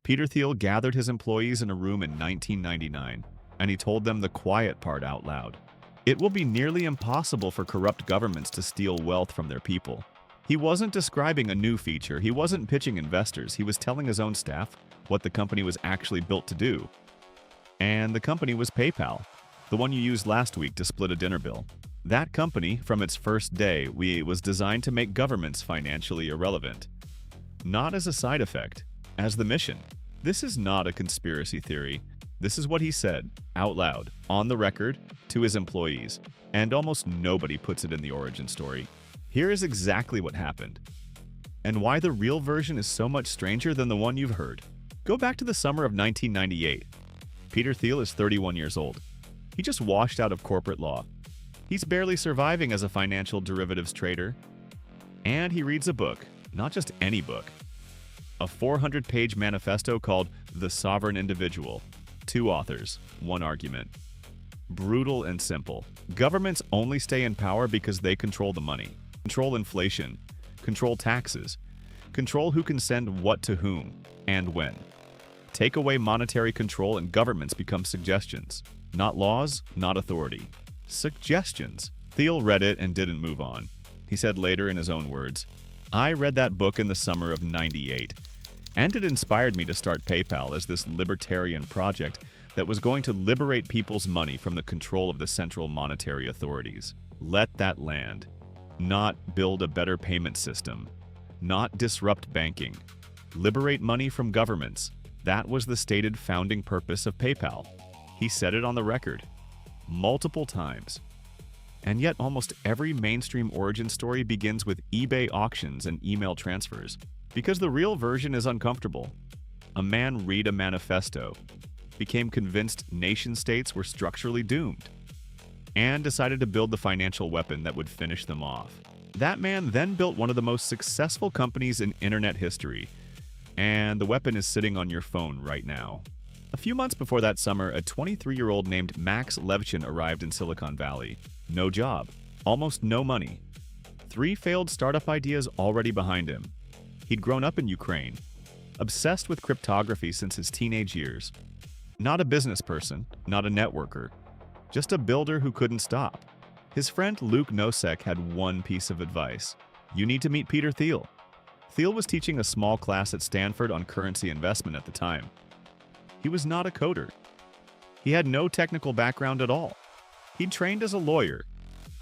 Peter Thiel gathered his employees in a room in 1999, and he told them the quiet part out loud. It will be nearly impossible for corrupt governments to steal wealth from their people. He wasn't describing a new feature, he wasn't pitching investors, he was telling his own staff what the company was actually built to do. And the company was PayPal, the one you used last week to split a dinner bill. That company, from its first day, was designed to make governments financially irrelevant. Not as a side effect, as the mission. This is not a conspiracy theory. This is what he said, out loud, on the record, to his employees. And almost nobody puts it in the origin story. Here is exactly what happened, and why the real version is so much stranger than the one you've heard. Go back to the summer of 1998. Peter Thiel is 31 years old. He just washed out of corporate law. He's barely surviving as a financial derivatives trader. And he reads a book, not just any book. A 400-page manifesto called The Sovereign Individual. 2 authors, 1 argument. Brutal and simple. Governments only stay in power because they control the money. Control inflation, control taxes, control who can send what to whom, and when. Take away monetary control and governments become suggestions. Not laws, not authority. Suggestions. Thiel read it and didn't move on. He said later in his own words, "I read that book in the summer of '98, and it inspired me to start PayPal as this libertarian project that was going to liberate people's money from the control of the central monetary authorities. Let that land. Not build a better payment system. Not disrupt banking. Liberate money from governments. That was the stated founding purpose of PayPal." He said it on the record, multiple times. And yet almost every mainstream origin story begins with eBay auctions and email transfers, because the real version is uncomfortable. A man read a manifesto, became convinced nation-states were structurally doomed, and decided to build the financial weapon that would finish them off. That man then built one of the most successful companies in internet history, and the weapon is sitting on your phone right now. A few months before that summer, a 23-year-old named Max Levchin arrived in Silicon Valley. No job, almost no money. 3 failed startup ideas already behind him. He'd grown up in Ukraine, obsessed with cryptography since his teenage years. Not a business person, not a networker, just a builder who couldn't stop. His friend Luke Nosek had one piece of advice. You need to meet Peter Thiel. Thiel was teaching a small class at Stanford on currency investment at the time. He was not a coder. He had no technical background at all. He'd trained as a lawyer,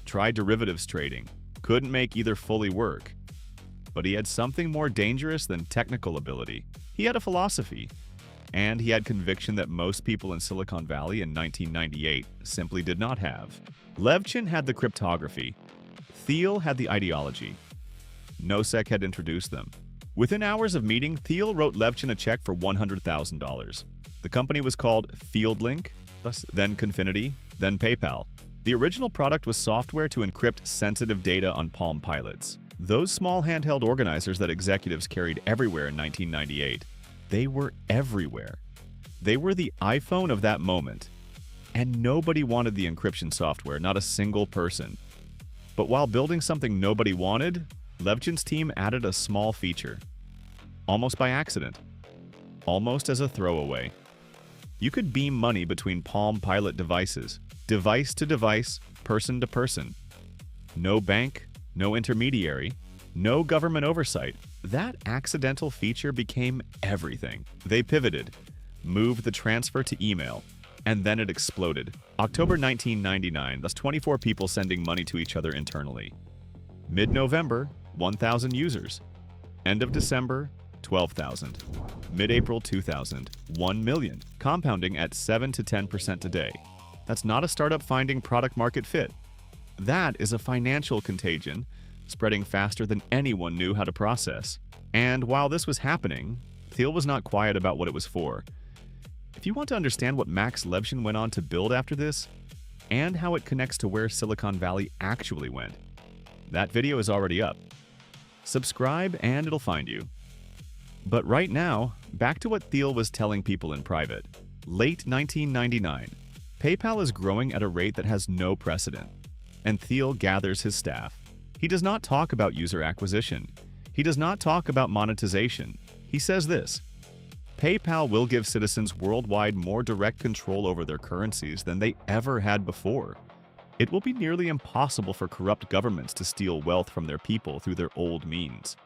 tried derivatives trading, couldn't make either fully work. But he had something more dangerous than technical ability. He had a philosophy, and he had conviction that most people in Silicon Valley in 1998 simply did not have. Levchin had the cryptography. Thiel had the ideology. Nosek had introduced them. Within hours of meeting, Thiel wrote Levchin a check for $100,000. The company was called FieldLink, then Confinity, then PayPal. The original product was software to encrypt sensitive data on Palm Pilots. Those small handheld organizers that executives carried everywhere in 1998. They were everywhere. They were the iPhone of that moment. And nobody wanted the encryption software, not a single person. But while building something nobody wanted, Levchin's team added a small feature. Almost by accident. Almost as a throwaway. You could beam money between Palm Pilot devices, device to device, person to person. No bank, no intermediary, no government oversight. That accidental feature became everything. They pivoted, moved the transfer to email, and then it exploded. October 1999, thus 24 people sending money to each other internally. Mid-November, 1,000 users. End of December, 12,000. Mid-April 2000, 1 million, compounding at 7 to 10% a day. That's not a startup finding product market fit. That is a financial contagion, spreading faster than anyone knew how to process. And while this was happening, Thiel was not quiet about what it was for. If you want to understand what Max Levchin went on to build after this, and how it connects to where Silicon Valley actually went, that video is already up. Subscribe and it'll find you. But right now, back to what Thiel was telling people in private. Late 1999, PayPal is growing at a rate that has no precedent, and Thiel gathers his staff. He does not talk about user acquisition. He does not talk about monetization. He says this: PayPal will give citizens worldwide more direct control over their currencies than they ever had before. It will be nearly impossible for corrupt governments to steal wealth from their people through their old means.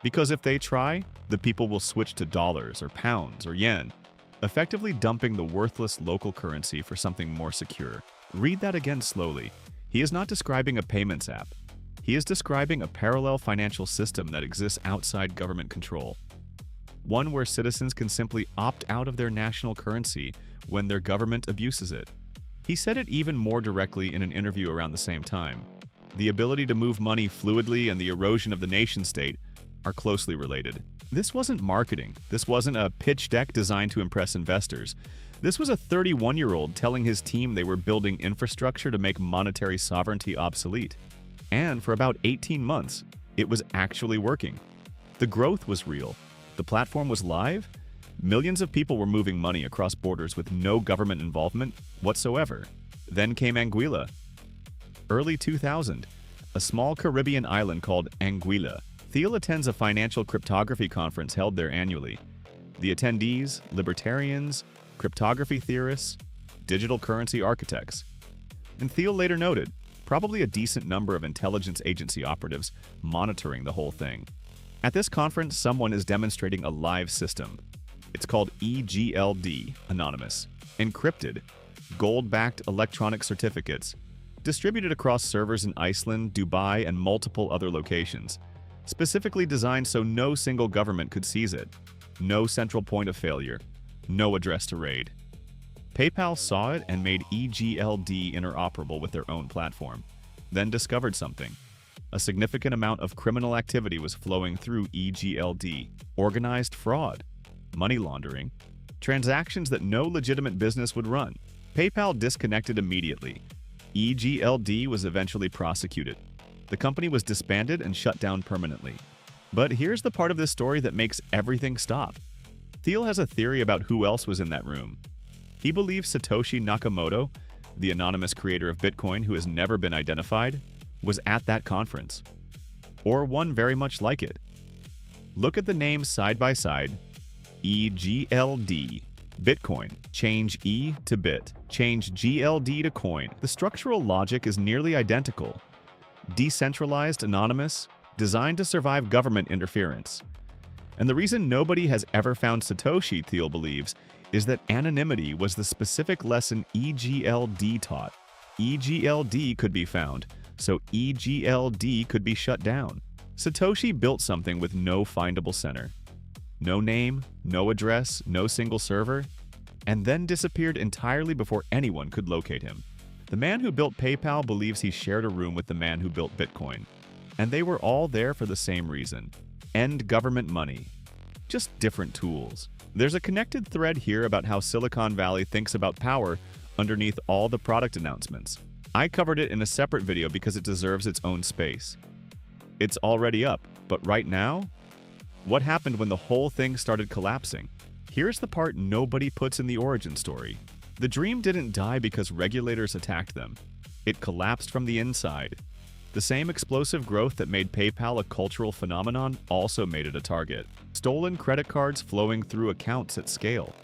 Because if they try, the people will switch to dollars or pounds or yen, effectively dumping the worthless local currency for something more secure. Read that again slowly. He is not describing a payments app. He is describing a parallel financial system that exists outside government control. One where citizens can simply opt out of their national currency when their government abuses it. He said it even more directly in an interview around the same time. The ability to move money fluidly and the erosion of the nation-state are closely related. This wasn't marketing. This wasn't a pitch deck designed to impress investors. This was a 31-year-old telling his team they were building infrastructure to make monetary sovereignty obsolete. And for about 18 months, it was actually working. The growth was real. The platform was live. Millions of people were moving money across borders with no government involvement whatsoever. Then came Anguilla. Early 2000, a small Caribbean island called Anguilla. Thiel attends a financial cryptography conference held there annually. The attendees, libertarians, cryptography theorists, digital currency architects. And Thiel later noted, probably a decent number of intelligence agency operatives monitoring the whole thing. At this conference, someone is demonstrating a live system. It's called EGLD, anonymous, encrypted, gold-backed electronic certificates, distributed across servers in Iceland, Dubai, and multiple other locations, specifically designed so no single government could seize it, no central point of failure, no address to raid. PayPal saw it and made EGLD interoperable with their own platform, then discovered something. A significant amount of criminal activity was flowing through EGLD, organized fraud, money laundering, transactions that no legitimate business would run. PayPal disconnected immediately. EGLD was eventually prosecuted. The company was disbanded and shut down permanently. But here's the part of this story that makes everything stop. Thiel has a theory about who else was in that room. He believes Satoshi Nakamoto, the anonymous creator of Bitcoin who has never been identified, was at that conference. Or one very much like it. Look at the names side by side. EGLD, Bitcoin. Change E to bit. Change GLD to coin. The structural logic is nearly identical. Decentralized, anonymous, designed to survive government interference. And the reason nobody has ever found Satoshi, Thiel believes, is that anonymity was the specific lesson EGLD taught. EGLD could be found, so EGLD could be shut down. Satoshi built something with no findable center. No name, no address, no single server, and then disappeared entirely before anyone could locate him. The man who built PayPal believes he shared a room with the man who built Bitcoin, and they were all there for the same reason: end government money. Just different tools. There's a connected thread here about how Silicon Valley thinks about power underneath all the product announcements. I covered it in a separate video because it deserves its own space. It's already up, but right now, what happened when the whole thing started collapsing? Here's the part nobody puts in the origin story. The dream didn't die because regulators attacked them. It collapsed from the inside. The same explosive growth that made PayPal a cultural phenomenon also made it a target. Stolen credit cards flowing through accounts at scale.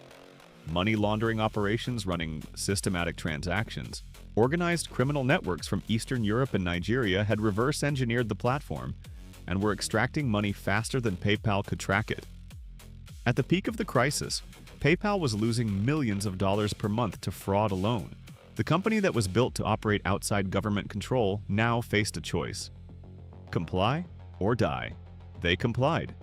Money laundering operations running systematic transactions. Organized criminal networks from Eastern Europe and Nigeria had reverse-engineered the platform and were extracting money faster than PayPal could track it. At the peak of the crisis, PayPal was losing millions of dollars per month to fraud alone. The company that was built to operate outside government control now faced a choice: comply or die. They complied.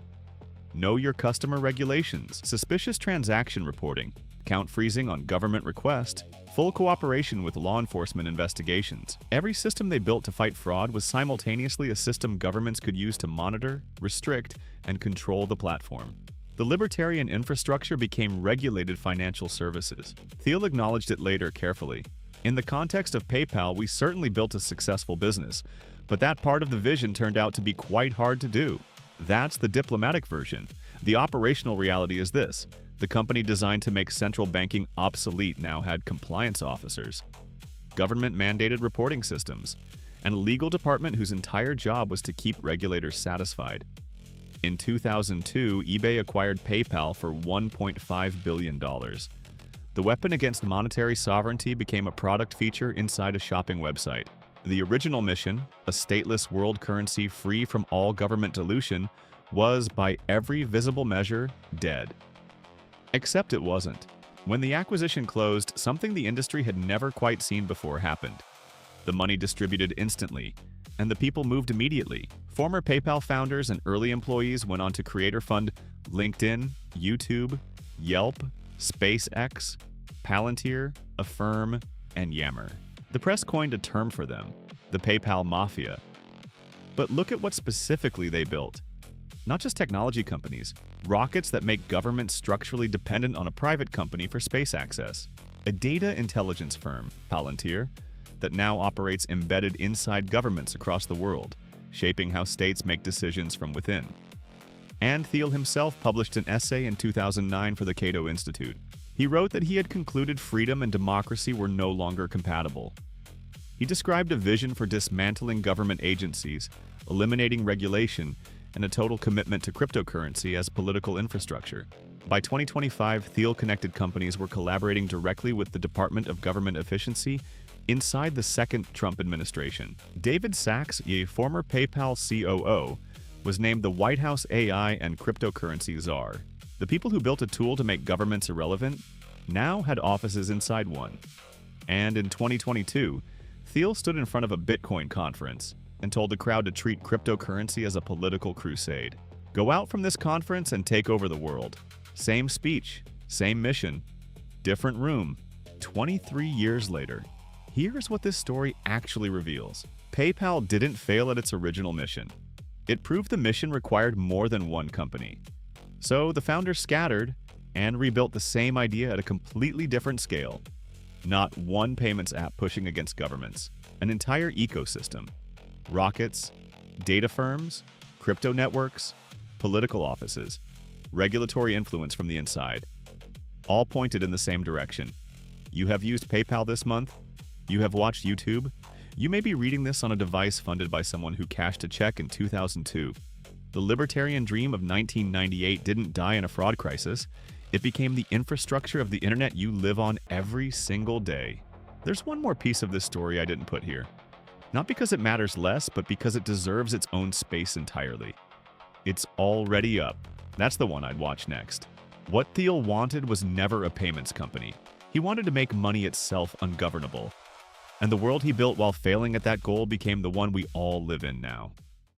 Know your customer regulations, suspicious transaction reporting, account freezing on government request, full cooperation with law enforcement investigations. Every system they built to fight fraud was simultaneously a system governments could use to monitor, restrict, and control the platform. The libertarian infrastructure became regulated financial services. Thiel acknowledged it later carefully. In the context of PayPal, we certainly built a successful business, but that part of the vision turned out to be quite hard to do. That's the diplomatic version. The operational reality is this: the company designed to make central banking obsolete now had compliance officers, government-mandated reporting systems, and a legal department whose entire job was to keep regulators satisfied. In 2002, eBay acquired PayPal for $1.5 billion. The weapon against monetary sovereignty became a product feature inside a shopping website. The original mission, a stateless world currency free from all government dilution, was, by every visible measure, dead. Except it wasn't. When the acquisition closed, something the industry had never quite seen before happened. The money distributed instantly, and the people moved immediately. Former PayPal founders and early employees went on to creator fund LinkedIn, YouTube, Yelp, SpaceX, Palantir, Affirm, and Yammer. The press coined a term for them, the PayPal Mafia. But look at what specifically they built. Not just technology companies, rockets that make governments structurally dependent on a private company for space access. A data intelligence firm, Palantir, that now operates embedded inside governments across the world, shaping how states make decisions from within. And Thiel himself published an essay in 2009 for the Cato Institute. He wrote that he had concluded freedom and democracy were no longer compatible. He described a vision for dismantling government agencies, eliminating regulation, and a total commitment to cryptocurrency as political infrastructure. By 2025, Thiel-connected companies were collaborating directly with the Department of Government Efficiency inside the second Trump administration. David Sachs, a former PayPal COO, was named the White House AI and cryptocurrency czar. The people who built a tool to make governments irrelevant now had offices inside one. And in 2022, Thiel stood in front of a Bitcoin conference and told the crowd to treat cryptocurrency as a political crusade. Go out from this conference and take over the world. Same speech, same mission, different room. 23 years later, here's what this story actually reveals. PayPal didn't fail at its original mission. It proved the mission required more than one company. So the founders scattered and rebuilt the same idea at a completely different scale. Not one payments app pushing against governments, an entire ecosystem. Rockets, data firms, crypto networks, political offices, regulatory influence from the inside. All pointed in the same direction. You have used PayPal this month? You have watched YouTube? You may be reading this on a device funded by someone who cashed a check in 2002. The libertarian dream of 1998 didn't die in a fraud crisis. It became the infrastructure of the internet you live on every single day. There's one more piece of this story I didn't put here. Not because it matters less, but because it deserves its own space entirely. It's already up. That's the one I'd watch next. What Thiel wanted was never a payments company. He wanted to make money itself ungovernable. And the world he built while failing at that goal became the one we all live in now.